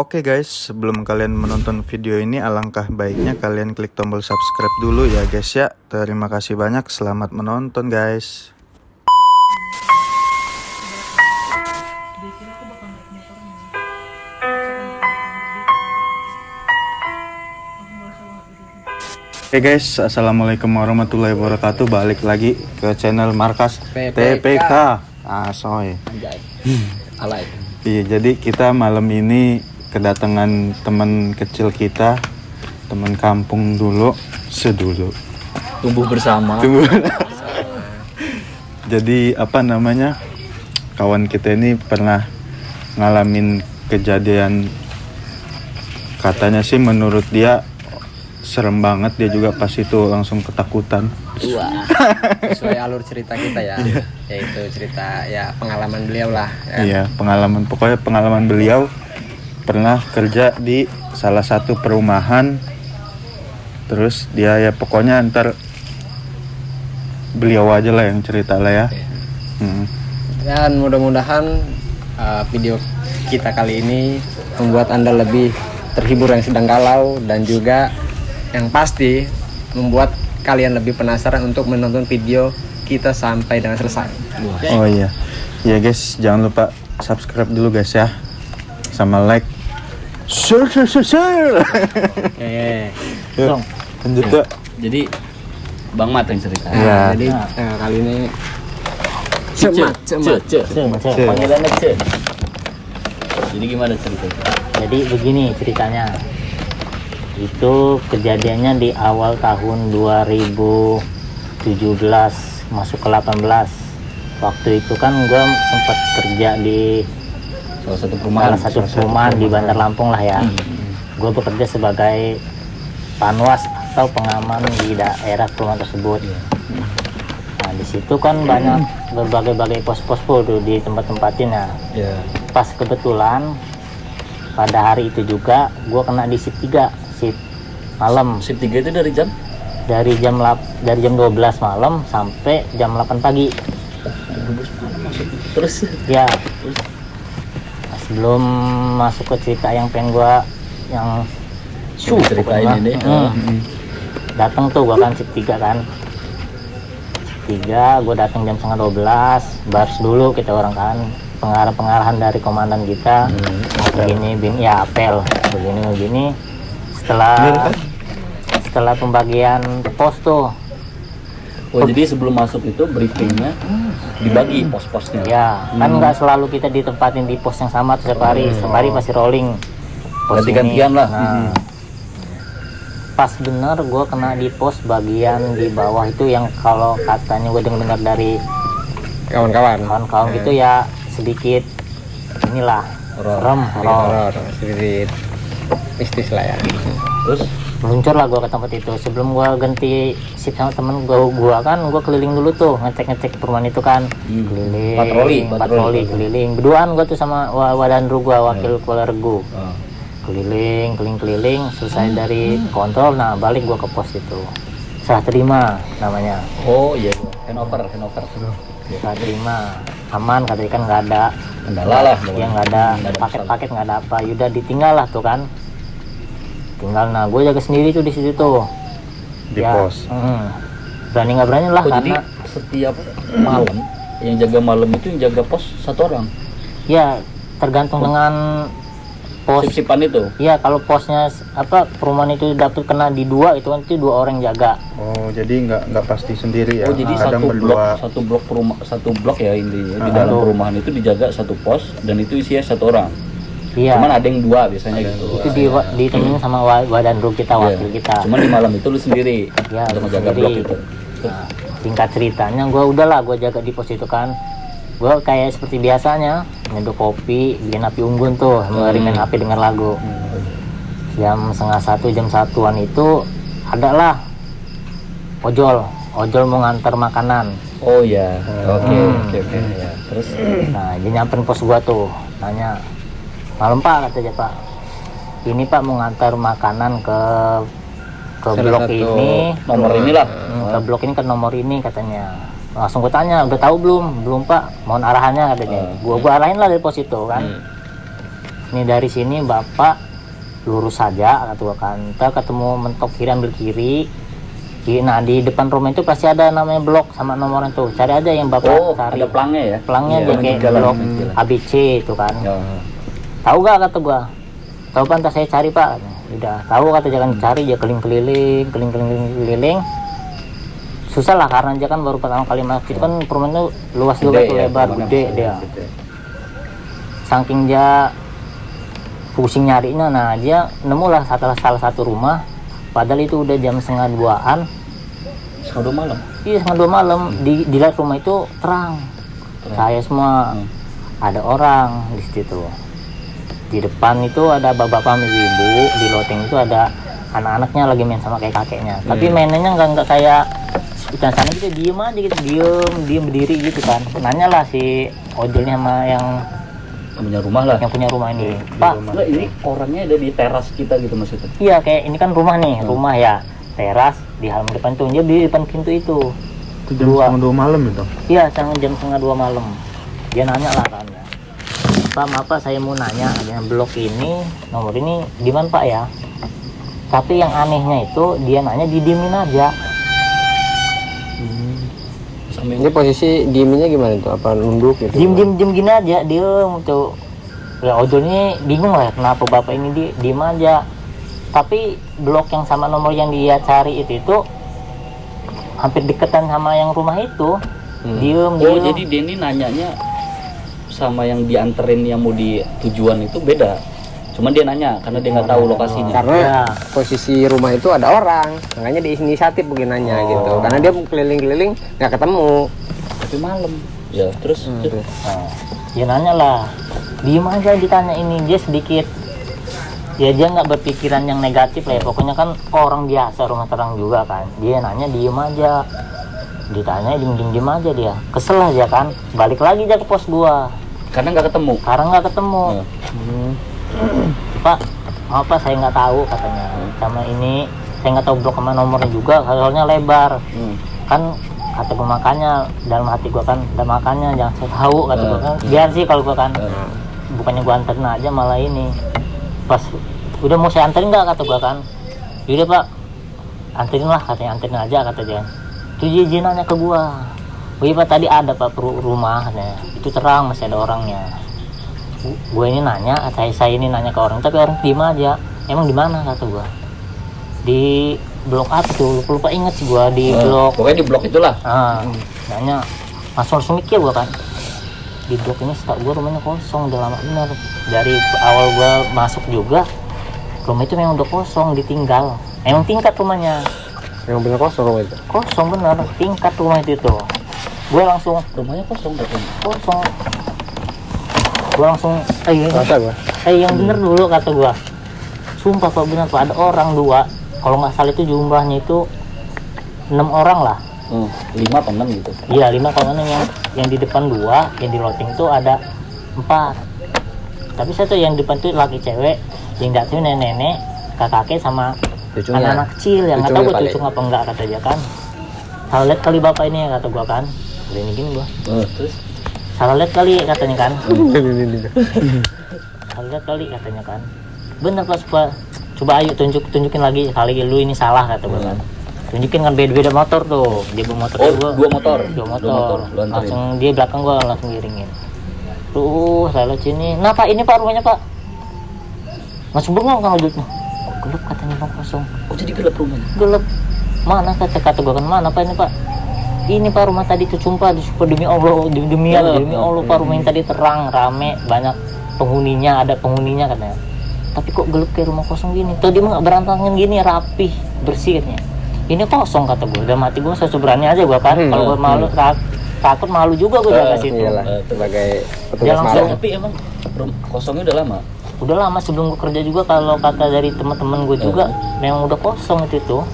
Oke guys, sebelum kalian menonton video ini alangkah baiknya kalian klik tombol subscribe dulu ya guys ya. Terima kasih banyak, selamat menonton guys. Oke guys, assalamualaikum warahmatullahi wabarakatuh. Balik lagi ke channel Markas TPK. Asoy. Alay. Iya, jadi kita malam ini kedatangan teman kecil kita, teman kampung dulu, Tumbuh bersama. Jadi apa namanya, kawan kita ini pernah ngalamin kejadian, katanya sih menurut dia serem banget. Dia juga pas itu langsung ketakutan. Wah, sesuai alur cerita kita ya, yaitu cerita ya pengalaman beliau lah ya. Iya, pokoknya pengalaman beliau pernah kerja di salah satu perumahan. Terus dia ya pokoknya ntar beliau aja lah yang cerita lah ya. Dan mudah-mudahan video kita kali ini membuat Anda lebih terhibur yang sedang galau, dan juga yang pasti membuat kalian lebih penasaran untuk menonton video kita sampai dengan selesai. Oh iya. Ya guys, jangan lupa subscribe dulu guys ya. Sama like. Share. Dong. Lanjut ya. Jadi Bang Mat yang cerita. Ya. Jadi kali ini Ce. panggilannya Ce. Jadi gimana ceritanya? Jadi begini ceritanya. Itu kejadiannya di awal tahun 2017 masuk ke 18. Waktu itu kan gue sempat kerja di Salah satu perumahan di Bandar Lampung lah ya. Gue bekerja sebagai panwas atau pengaman di daerah perumahan tersebut. Nah di situ kan banyak berbagai pos-pos tuh di tempat-tempatin ya. Pas kebetulan pada hari itu juga gue kena di shift 3, shift malam. Shift 3 itu dari jam? Dari jam 12 malam sampai jam 8 pagi. Terus Ya. Sebelum masuk ke cerita yang pengen gua yang ceritain ini. Datang tuh gua kan shift 3 kan. Shift 3 gua datang jam setengah 12, bars dulu kita orang kan. Pengarahan dari komandan kita. Begini ya apel begini. Setelah pembagian pos tuh. Oh jadi sebelum masuk itu briefingnya dibagi pos-posnya. Ya, kan nggak selalu kita ditempatin di pos yang sama setiap hari. Setiap hari pasti rolling. Pos Ganti-gantian ini. lah. Nah, pas bener gue kena di pos bagian di bawah itu yang kalau katanya gue dengar dari kawan-kawan gitu ya sedikit inilah Horor, sedikit mistis lah ya. Terus meluncur lah gue ke tempat itu. Sebelum gue ganti shift sama temen gue kan gue keliling dulu tuh ngecek perumahan itu kan. Patroli keliling berduaan gue tuh sama Wadandru gue, wakil kepala regu. Keliling selesai dari kontrol, nah balik gue ke pos itu. Serah terima namanya. oh iya, handover. Serah terima aman, katanya kan nggak ada Kendala lah. ya, nggak ada paket nggak ada apa. Yaudah ditinggal lah tuh kan, tinggal. Nah gue jaga sendiri tuh di situ tuh Di pos. Berani nggak berani lah. Oh jadi Karena setiap malam yang jaga malam itu yang jaga pos satu orang. ya tergantung dengan pos. Sip-sipan itu. Iya, kalau posnya perumahan itu dapat kena di 2 itu kan, itu 2 orang jaga. Oh, jadi nggak pasti sendiri ya. Oh jadi Kadang satu blok ya intinya. Di dalam perumahan itu dijaga satu pos dan itu isinya satu orang. Iya. Cuman ada yang 2 biasanya gitu. Itu ditemenin sama Wadandru kita, wakil kita. Cuman di malam itu lu sendiri Ya, untuk menjaga sendiri. blok itu. Nah, singkat ceritanya gue jaga di pos itu kan. Gue kayak seperti biasanya nyeduh kopi, bikin api unggun tuh, ngeringan api denger lagu. Jam setengah 1, jam 1-an itu adalah ojol mau nganter makanan. Oh ya, oke. Ya. Terus, Nah dia nyamperin pos gua tuh, nanya, malam Pak, kata dia, Pak, ini Pak mau ngantar makanan ke blok ini, nomor inilah. ke blok ini, ke nomor ini katanya. Langsung gue tanya, udah tahu belum Pak, mohon arahannya katanya. Gua arahin lah dari pos itu kan. ini dari sini bapak lurus saja kata gua kan, ntar ketemu mentok kiri ambil kiri. Nah di depan rumah itu pasti ada namanya blok sama nomornya tuh, cari aja yang bapak cari. Ada pelangnya ya? Pelangnya Iya, aja kayak jalan blok kecil. ABC itu kan. Ya. Tahu gak kata gua? Tahu pak, ntar saya cari pak. Udah tahu kata, jangan cari, dia keliling. Susah lah karena dia kan baru pertama kali masuk. Itu kan perumahan itu luas juga tuh, lebar, gede dia. Saking dia pusing nyarinya, nah dia nemulah salah satu rumah. Padahal itu udah jam 1:30-an. 1:30 malam. Iya 1:30 malam. Di lihat rumah itu terang. Saya semua ada orang di situ. Di depan itu ada bapak-bapak ibu, di loteng itu ada anak-anaknya lagi main sama kayak kakeknya. Tapi mainannya nggak kayak ikan sana gitu, diem aja gitu, diem berdiri gitu kan. Nanya lah si ojolnya sama yang Punya rumah lah. punya rumah ini, Pak. Enggak, ini orangnya ada di teras kita gitu maksudnya. Iya kayak ini kan rumah nih, rumah ya, teras di halaman depan tuh, dia di depan pintu itu. Itu jam 1:30 malam itu. Iya, jam 1:30 malam. Dia nanya lah kan ya. Pak, maaf Pak, saya mau nanya, ada blok ini, nomor ini di mana Pak ya? Tapi yang anehnya itu dia nanya didiemin aja. Ini posisi dieminnya gimana tuh? Apa nunduk gitu? Diem gini aja, diem tuh. Ya ojol ini bingung lah kenapa bapak ini diem aja. Tapi blok yang sama nomor yang dia cari itu hampir deketan sama yang rumah itu. Diem. Jadi dia ini nanyanya sama yang dianterin yang mau di tujuan itu beda. Cuman dia nanya karena dia nggak tahu lokasinya. Karena Ya. posisi rumah itu ada orang, makanya dia inisiatif begini nanya gitu. Karena dia keliling-keliling nggak ketemu. Tapi malam. Ya, terus Nah, dia nanya lah, diem aja ditanya ini, dia sedikit ya dia nggak berpikiran yang negatif lah ya, pokoknya kan orang biasa rumah terang juga kan. Dia nanya diem aja, ditanya diem aja, dia kesel aja kan, balik lagi aja ke pos gua karena nggak ketemu. karena nggak ketemu. Pak, maaf Pak, saya nggak tahu katanya, sama ini saya nggak tahu blok sama nomornya juga, soalnya lebar. Kan kata gue, makanya dalam hati gue kan ada makanya jangan saya tahu kata gue kan, biar sih kalau gue kan bukannya gue anterin aja malah ini. Pas udah mau saya anterin nggak kata gue kan, yaudah Pak anterin lah katanya, anterin aja kata dia. Tuh dia nanya ke gue, oh iya Pak tadi ada Pak rumah katanya, itu terang masih ada orangnya. Gue ini nanya, saya ini nanya ke orang, tapi orang diem aja. Emang di mana kata gue? Di blok apa tuh? Lupa inget sih gue di blok. Pokoknya di blok itulah. Nanya, langsung mikir gue kan. Di blok ini setahu gue rumahnya kosong, udah lama bener. Dari awal gue masuk juga, rumah itu memang udah kosong, ditinggal. Emang tingkat rumahnya. Yang bener kosong rumah itu. Kosong bener, tingkat rumah itu tuh. Gue langsung Rumahnya kosong berarti. kosong. Gue langsung, Masa gua? yang bener dulu kata gua. Sumpah Pak, bener Pak, ada orang 2. Kalau nggak salah itu jumlahnya itu 6 orang lah. 5 apa 6 gitu. Iya 5 kalau nggak, yang di depan 2, yang di loting itu ada 4. Tapi satu yang di depan itu laki cewek, yang di atas itu nenek-nenek, kakek sama Cucunya. anak-anak kecil yang nggak tahu Cucunya gua paling. cucu apa enggak kata dia kan. Salah lihat kali bapak ini kata gua kan. Udah ini gini gua. Terus Salah lihat kali katanya kan. Ini. Salah lihat kali katanya kan. Bener Pak, coba ayo tunjukin lagi kali lu ini salah kata gua kan. Tunjukin kan beda-beda motor tuh. Dia bawa motor gua. 2 motor. Dua Lu motor. anterin. Langsung dia belakang gua langsung giringin. Saya lihat sini. Nah Pak, ini Pak rumahnya Pak. Langsung bengong kan wujudnya. Oh, gelap katanya Pak, kosong. Oh, jadi gelap rumahnya. Gelap. Mana kata gua kan, mana Pak ini Pak? Ini Pak rumah tadi tuh, sumpah demi Allah, demi Allah Pak, rumah yang tadi terang, rame, banyak penghuninya, ada penghuninya katanya. Tapi kok gelap kayak rumah kosong gini? Tadi mah berantakan gini, rapih, bersih katanya. Ini kosong kata gue. Udah mati gue, saya berani aja gue kan. Kalau gue malu, takut malu juga gue jaga situ. Iyalah, sebagai Dia petugas langsung- malam. Tapi emang kosongnya udah lama. Udah lama sebelum gue kerja juga, kalau kata dari teman-teman gue juga, memang udah kosong itu tuh.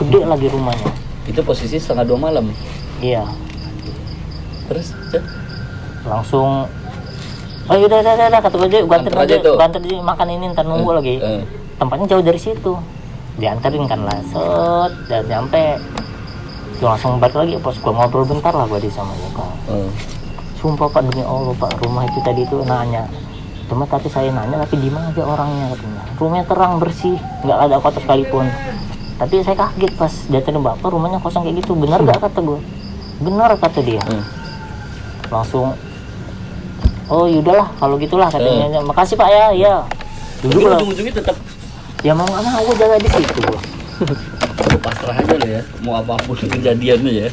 Gede lagi rumahnya. Itu posisi 1:30 malam. Iya. Terus Langsung oh udah kata gue, Antar aja tuh. banter aja makan ini, ntar nunggu lagi. Tempatnya jauh dari situ, dianterin kan lah, set dan nyampe tuh langsung balik lagi. Pas gue ngobrol bentar lah gue di sama dia kan. Sumpah Pak, demi Allah Pak, rumah itu tadi itu nanya Cuma tapi saya nanya tapi di mana aja orangnya katanya. Rumahnya terang bersih, nggak ada kotor sekalipun. Tapi saya kaget pas datang bapak rumahnya kosong kayak gitu. Benar nggak kata gue? Benar kata dia. Langsung, oh yaudahlah kalau gitulah katanya. Makasih pak ya, ya. Dulu ujung-ujungnya tetap Ya mau nggak mau gue jaga di situ gue. pasrah aja lah ya, mau apapun kejadiannya ya.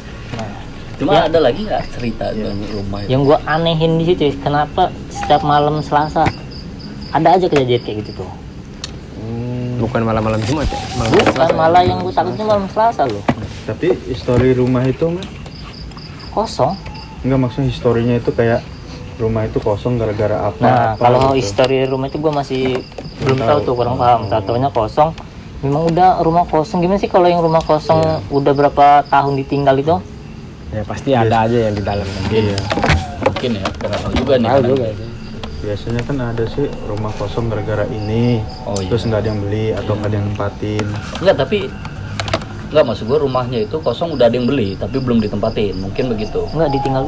Cuma Ya. ada lagi nggak cerita tentang rumah itu? Yang gue anehin di situ, kenapa setiap malam Selasa ada aja kejadian kayak gitu tuh. Bukan malam-malam Jumat ya? Bukan, malah yang gue takutnya malam Selasa loh. Tapi histori rumah itu mah Kosong. enggak, maksudnya historinya itu kayak rumah itu kosong gara-gara apa? Nah, apa kalau gitu. histori rumah itu gue masih belum Tahu. tahu tuh, kurang paham. Tahu-taunya kosong. Memang udah rumah kosong. Gimana sih kalau yang rumah kosong udah berapa tahun ditinggal itu? Ya pasti ada aja yang di dalam. Iya. Mungkin ya, nggak tahu juga nih. Tahu karena- juga sih. Biasanya kan ada sih rumah kosong gara-gara ini. Oh, iya. Terus nggak ada yang beli atau nggak ada yang nempatin. Enggak, tapi enggak, maksud gue rumahnya itu kosong udah ada yang beli tapi belum ditempatin, mungkin begitu. Enggak, ditinggal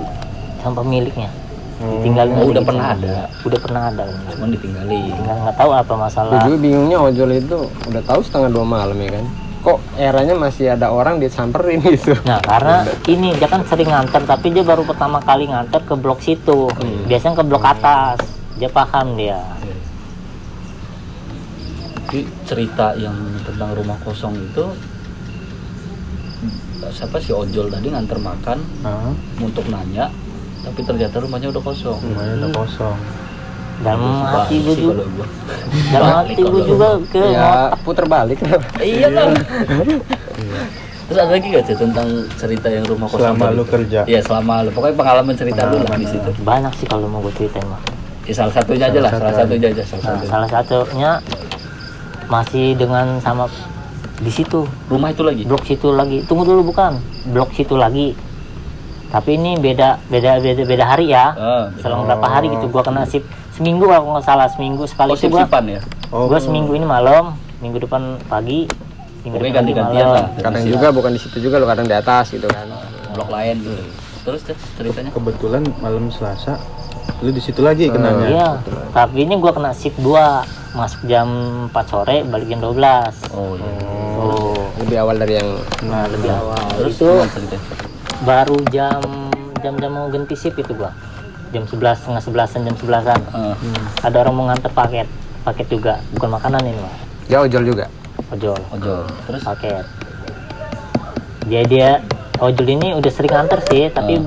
sama pemiliknya. Oh. Ditinggalin Oh, aja udah gitu. pernah ada. Udah pernah ada. Cuman ditinggalin. Tinggal nggak tahu apa masalah. Gue juga bingungnya ojol itu udah tahu 1:30 malam ya kan. Kok eranya masih ada orang disamperin gitu. Nah, karena ini dia kan sering nganter, tapi dia baru pertama kali nganter ke blok situ. Biasanya ke blok atas. Dia paham dia. Tapi cerita yang tentang rumah kosong itu siapa si ojol tadi nganter makan Hah? untuk nanya, tapi ternyata rumahnya udah kosong. Rumahnya udah kosong. Dalam Balik hati gue sih juga, kalau gua. dalam Balik hati gue kalau juga ke Ya puter balik. Iya kan. Terus ada lagi gak sih tentang cerita yang rumah kosong? Selama tadi lu itu? kerja. Iya, selama lu. Pokoknya pengalaman cerita lu lah Pengalaman, di situ. banyak sih kalau mau gue ceritain mah. Ya, salah satunya aja lah, salah satunya aja. Nah, salah satunya masih dengan sama di situ, Rumah itu lagi. blok situ lagi. Tunggu dulu, bukan blok situ lagi. Tapi ini beda hari ya. Selang berapa hari gitu gua kena sip seminggu kalau nggak salah, seminggu sekali Oh, itu gua. sip-sipan ya. Oh. Gua seminggu ini malam, minggu depan pagi, minggu Pokoknya depan lagi ganti-gantian malam. lah. Kadang juga bukan di situ juga lo, kadang di atas gitu kan. Blok lain gitu. Terus deh ceritanya. Kebetulan malam Selasa lu di situ lagi kenanya. Iya, tapi ini gua kena sip 2, masuk jam 4 sore, balik jam 12. Oh iya. Oh, Lebih awal dari yang nah lebih awal. Terus Itu gimana ceritanya? baru jam mau ganti sip itu gua. Jam 11, setengah 11-an, jam 11-an. Ada orang mau nganter paket juga, bukan makanan ini mah, dia ojol juga. ojol. Ojol. Terus Paket. Dia ojol ini udah sering nganter sih, tapi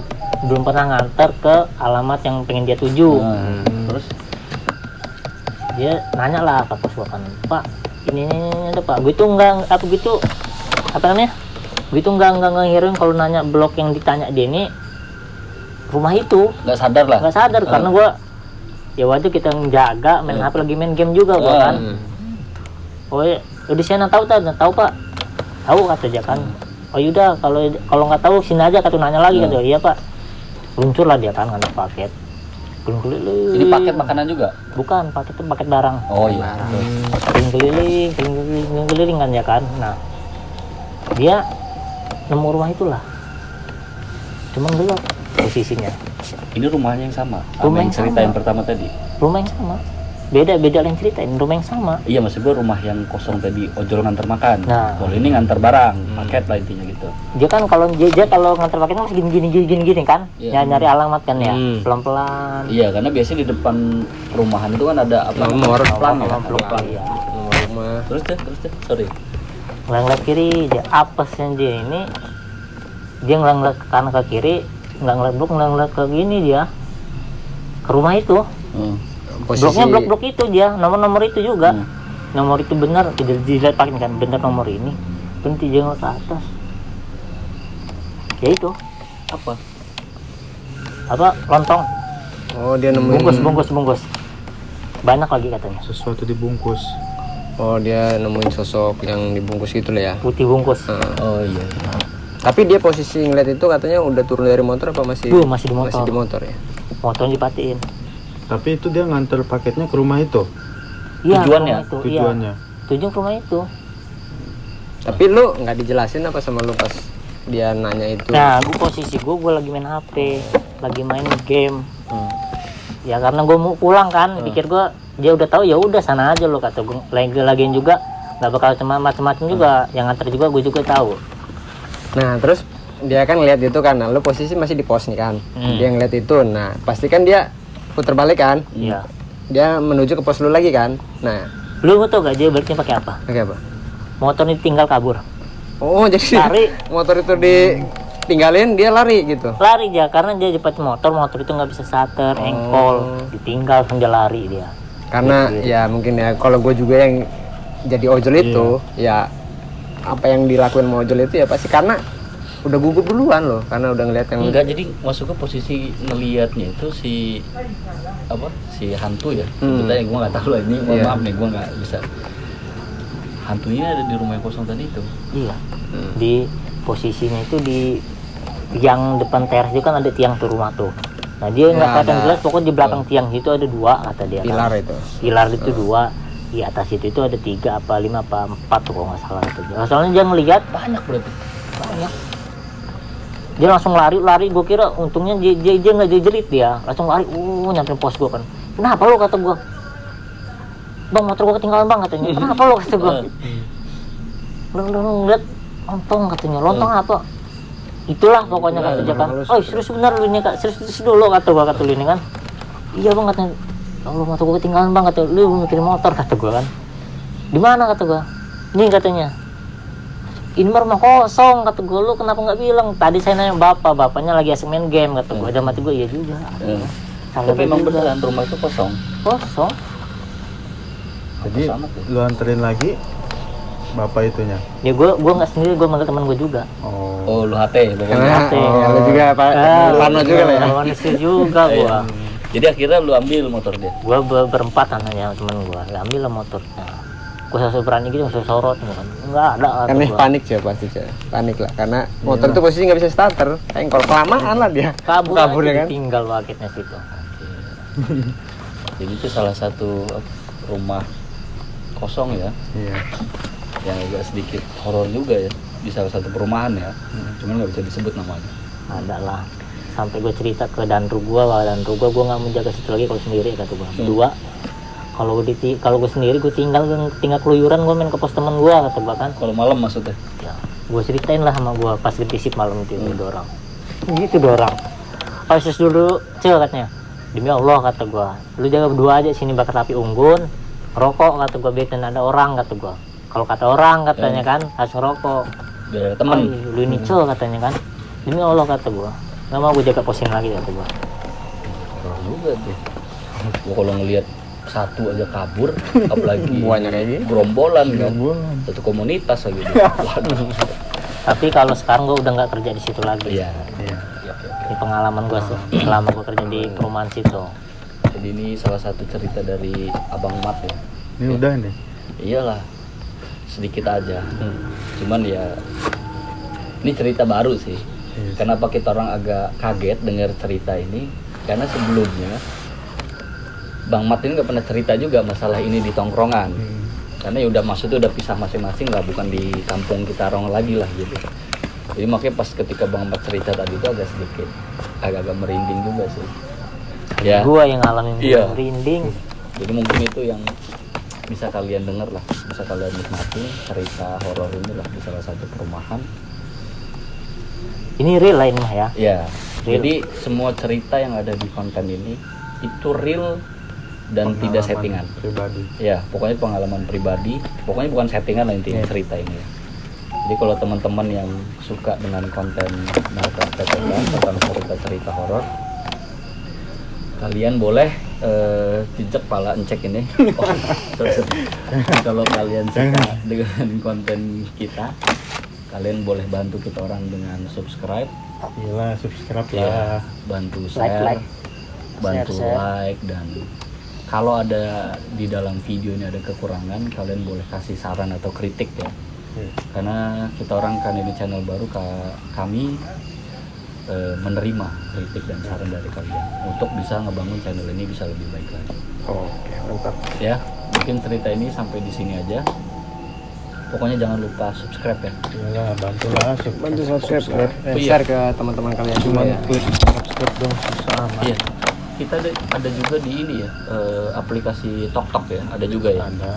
belum pernah nganter ke alamat yang pengen dia tuju. terus Dia nanya lah ke pos gua kan, Pak, ini ada Pak. Gue tuh nggak apa gitu, apa namanya? Gue tuh nggak ngehirauin kalau nanya blok yang ditanya dia ini rumah itu. nggak sadar lah. Nggak sadar karena gua ya waktu kita ngejaga main HP, lagi main game juga gua kan. Oh ya, udah saya tahu Pak. Tahu kata dia kan. Oh yaudah, kalau nggak tahu sini aja, kata nanya lagi kata. Iya Pak. Luncur lah dia kan ngantar paket. Keliling-keliling. Ini paket makanan juga? Bukan, paket itu paket barang. Oh iya. Keliling-keliling kan ya kan. Nah, dia nemu rumah itulah. Cuman gelap posisinya. Ini rumahnya yang sama. Rumah Sama yang yang cerita sama. yang pertama tadi. Rumah yang sama. Beda yang ceritain, rumah yang sama. Iya, maksud gua rumah yang kosong tadi ojol nganter makan. Nah. Kalau ini nganter barang, paket lah intinya gitu. Dia kan kalau ngantar paket masih gini kan. Iya. Nyari alamat kan ya. Pelan-pelan. Iya, karena biasanya di depan perumahan itu kan ada apa? Nomor. Plan ya. Nomor Ada plan. iya. Nomor rumah. Terus deh. Sorry. Ngelanggar kiri, dia apesnya dia ini. Dia ngelanggar ke kanan ke kiri, ngelanggar ke gini dia. Ke rumah itu. Bloknya blok itu dia, nomor itu juga. Nomor itu benar, tidak dilihat pakai kan, benar nomor ini. Berhenti jangan ke atas. Ya itu, apa lontong, Oh, dia nemuin. bungkus. Banyak lagi katanya. Sesuatu dibungkus. Oh, dia nemuin sosok yang dibungkus gitu lah ya. Putih bungkus. Oh iya. Tapi dia posisi ngeliat itu katanya udah turun dari motor apa masih? Masih di motor. Masih di motor ya. Motornya dipatiin. Tapi itu dia nganter paketnya ke rumah itu. Iya, Tujuannya? rumah itu, Tujuannya. Iya. Tujuan ke rumah itu. Tapi lu nggak dijelasin apa sama lu pas dia nanya itu? Nah, posisi gue lagi main HP, lagi main game. Ya karena gue mau pulang kan, pikir gue dia udah tahu ya udah sana aja lo kata gue. Lagian juga nggak bakal macam-macam juga, yang nganter juga gue juga tahu. Nah terus dia kan lihat itu kan, nah, lu posisi masih di pos nih kan, dia ngeliat itu, nah pasti kan dia puter balik kan, Iya. dia menuju ke pos lu lagi kan, nah Lu mau tau gak dia baliknya pakai apa? oke apa? Motor ini tinggal kabur. Oh jadi Lari. motor itu ditinggalin dia lari gitu. Lari dia karena dia cepat motor itu nggak bisa starter, engkol, ditinggal dia lari dia. Karena ya mungkin ya kalau gue juga yang jadi ojol itu ya apa yang dilakuin sama ojol itu ya pasti karena udah gugup duluan loh, karena udah ngeliat yang Enggak, jadi masuknya posisi ngelihatnya itu si hantu ya. Sebetulnya gue nggak tahu lah ini, mohon maaf nih gue nggak bisa. Hantunya ada di rumah yang kosong tadi itu. Iya. Di posisinya itu di tiang depan teras itu kan ada tiang tuh rumah tuh. Nah dia nggak kelihatan jelas, pokoknya di belakang tiang itu ada 2 kata dia. pilar kan. itu. Pilar itu 2, di atas itu ada 3 apa 5 apa 4 tuh kalau nggak salah itu. Soalnya dia ngelihat Banyak berarti. banyak. Dia langsung lari, gue kira untungnya dia nggak jerit dia, langsung lari, nyampe pos gue kan. Kenapa lo kata gue? Bang motor gue ketinggalan bang katanya. Kenapa lo kata gue? Lu ngeliat lontong katanya, lontong apa? Itulah pokoknya kata dia kan. Oh serius bener lu ini kak, serius dulu kata lu ini kan. Iya bang katanya. Kalau motor gue ketinggalan bang kata lu mikirin motor kata gue kan. Di mana kata gue? Ini katanya. Ini rumah kosong kata gue, lu kenapa nggak bilang? Tadi saya nanya bapaknya lagi asik main game kata gue. Ada mati gue iya juga. Tapi memang beneran rumah itu kosong. Kosong. Jadi lu anterin lagi bapak itunya. Ya gue nggak sendiri, gue manggil teman gue juga. Oh, lu HT pokoknya. Karena lu juga Pak Parno juga lah ya. Manusia juga gue. Jadi akhirnya lu ambil motor dia. Gue berempat anaknya teman gue, ambil lah motornya. Gue sosok berani gitu, sosok sorot kan. Enggak ada. Karena panik sih pasti sih. Panik lah karena motor itu posisi nggak bisa starter. Engkol kelamaan lah dia. Kabur ya kan. Tinggal wakitnya situ. Jadi itu salah satu rumah kosong ya. Iya. Yang agak sedikit horor juga ya. Di salah satu perumahan ya. Cuman nggak bisa disebut namanya. Ada lah. Sampai gue cerita ke danru gue nggak mau jaga situ lagi kalau sendiri kata gue. Kedua, kalau gue sendiri gue tinggal keluyuran, gue main ke pos teman gue kata gue kan. Kalau malam maksudnya? Ya, gue ceritain lah sama gue pas dipisip malam itu dorong. Gitu dorong. Pauses dulu, cel katanya. Demi Allah kata gue, lu jaga berdua aja sini bakar api unggun, rokok kata gue biar ada orang kata gue. Kalau kata orang katanya kan harus rokok. Biar ada teman. Lu ini cel katanya kan. Demi Allah kata gue, nggak mau gue jaga posisi lagi kata gue. Horor juga tuh. Gue kalau ngelihat satu aja kabur, apalagi Banyak kayak gini. gerombolan kan, satu komunitas lagi. Waduh. Tapi kalau sekarang gue udah nggak kerja di situ lagi. Iya. Ini pengalaman gue selama gue kerja di perumahan situ. Jadi ini salah satu cerita dari Abang Mat ya. Ini udah nih. Iyalah, sedikit aja. Cuman ya, ini cerita baru sih. Kenapa kita orang agak kaget dengar cerita ini? Karena sebelumnya Bang Mat ini nggak pernah cerita juga masalah ini di tongkrongan. Karena ya udah maksudnya udah pisah masing-masing lah, bukan di kampung kita orang lagi lah gitu. Jadi makanya pas ketika Bang Mat cerita tadi itu agak sedikit agak merinding juga sih. Ya. Gue yang ngalamin Iya. merinding. Jadi mungkin itu yang bisa kalian dengar lah, bisa kalian nikmati cerita horor ini lah di salah satu perumahan. Ini real lah ini mah ya. Ya. Real. Jadi semua cerita yang ada di konten ini itu real dan tidak settingan. Pribadi. Ya, pokoknya pengalaman pribadi. Pokoknya bukan settingan lah intinya cerita ini. Jadi kalau teman-teman yang suka dengan konten Narkas PTK tentang cerita-cerita horor, kalian boleh jejak pala encek ini. Kalau kalian suka dengan konten kita, kalian boleh bantu kita orang dengan subscribe. Gila, subscribe Ya, lah. bantu share, bantu like, dan kalau ada di dalam video ini ada kekurangan, kalian boleh kasih saran atau kritik ya. Karena kita orang kan ini channel baru, kami menerima kritik dan saran dari kalian untuk bisa ngebangun channel ini bisa lebih baik lagi. Oke, mantap. Ya, mungkin cerita ini sampai di sini aja. Pokoknya jangan lupa subscribe ya. Iyalah, bantulah Bantu subscribe, Iya. share ke teman-teman kalian semua Cuman ya. klik subscribe dong, susah amat. Iya. kita ada juga di ini ya, aplikasi TokTok ya, ada juga ya. Ada.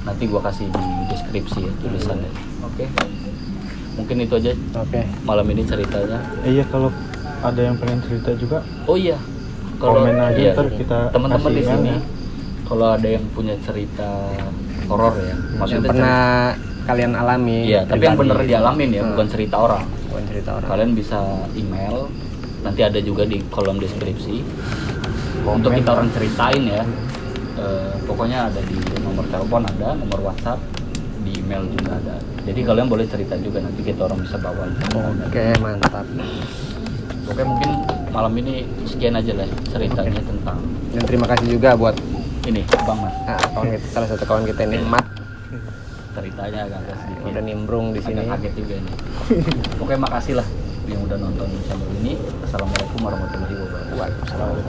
Nanti gua kasih di deskripsi ya tulisannya. Oke. Mungkin itu aja Oke. malam ini ceritanya. Iya, kalau ada yang pengen cerita juga Oh iya. komen aja, iya, ntar kita teman-teman di kasih sini emailnya. kalau ada yang punya cerita horor ya, Yang maksudnya pernah kalian alami. iya, tapi yang pribadi. bener dialamin ya, bukan cerita orang. Bukan cerita orang. Kalian bisa email, nanti ada juga di kolom deskripsi. Komen. Untuk kita orang ceritain ya, pokoknya ada di nomor telepon, ada nomor WhatsApp, di email juga ada. Jadi kalian boleh cerita juga, nanti kita orang bisa bawain. Oke, mantap. Oke, mungkin malam ini sekian aja lah ceritanya tentang Dan terima kasih juga buat ini Bang Mas. kawan kita, salah satu kawan kita ini, Mat, Ceritanya agak sedikit udah nimbrung di sini. agak kaget juga ini. Oke, makasih lah yang udah nonton channel ini. Assalamualaikum warahmatullahi wabarakatuh. Waalaikumsalam.